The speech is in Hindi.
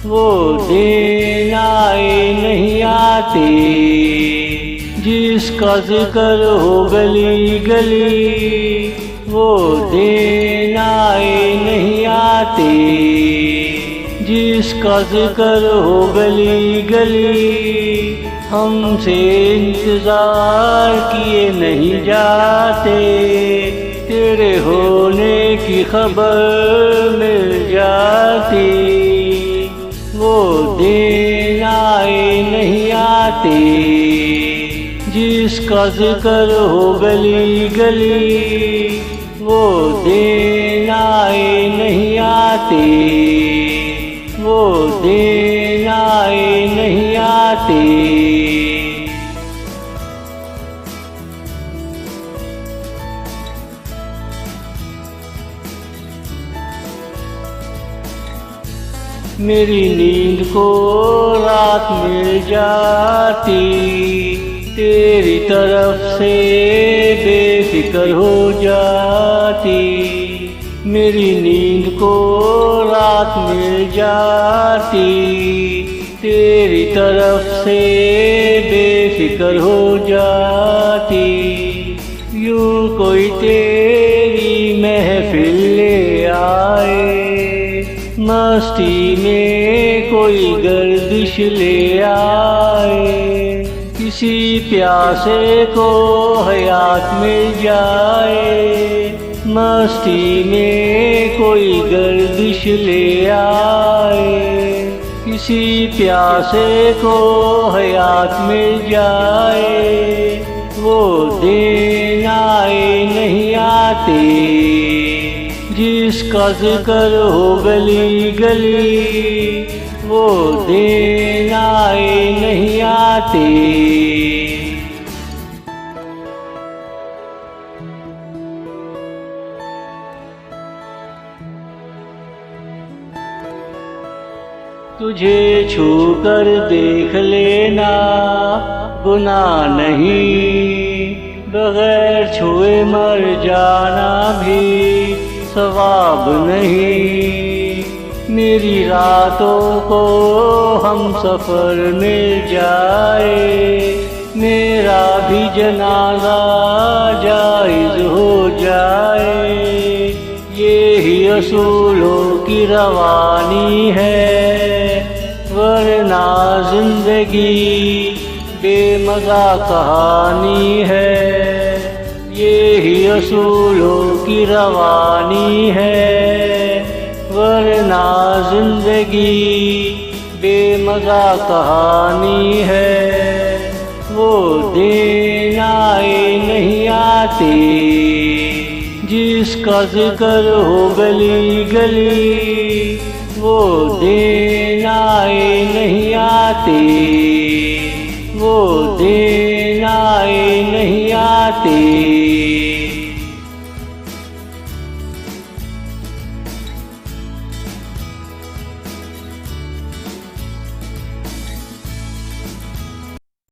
वो दिन आए नहीं आते जिसका जिक्र हो गली गली। वो दिन आए नहीं आते जिसका जिक्र हो गली गली। हमसे इंतजार किए नहीं जाते, तेरे होने की खबर मिल जाती। वो दिन आए नहीं आते जिसका जिक्र हो गली गली। वो दिन आए नहीं आते, वो दिन आए नहीं आते। मेरी नींद को रात मिल जाती, तेरी तरफ से बेफिक्र हो जाती। मेरी नींद को रात मिल जाती, तेरी तरफ से बेफिक्र हो जाती। यूं कोई तेरी महफिल ले आए, मस्ती में कोई गर्दिश ले आए। किसी प्यासे को हयात मिल जाए, मस्ती में कोई गर्दिश ले आए। किसी प्यासे को हयात मिल जाए। वो दिन आए नहीं आते जिसका जिक्र हो गली गली। वो दिन आए नहीं आते। तुझे छू कर देख लेना गुनाह नहीं, बगैर छुए मर जाना भी सवाब नहीं। मेरी रातों को हम सफर मिल जाए, मेरा भी जनाजा जायज हो जाए। ये ही असूलों की रवानी है, वरना जिंदगी बेमज़ा कहानी है। ये ही असूलों की रवानी है, वरना जिंदगी बेमज़ा कहानी है। वो दिन आए नहीं आते जिसका जिक्र हो गली गली। वो दिन आए नहीं आते, वो दिन आए नहीं आते।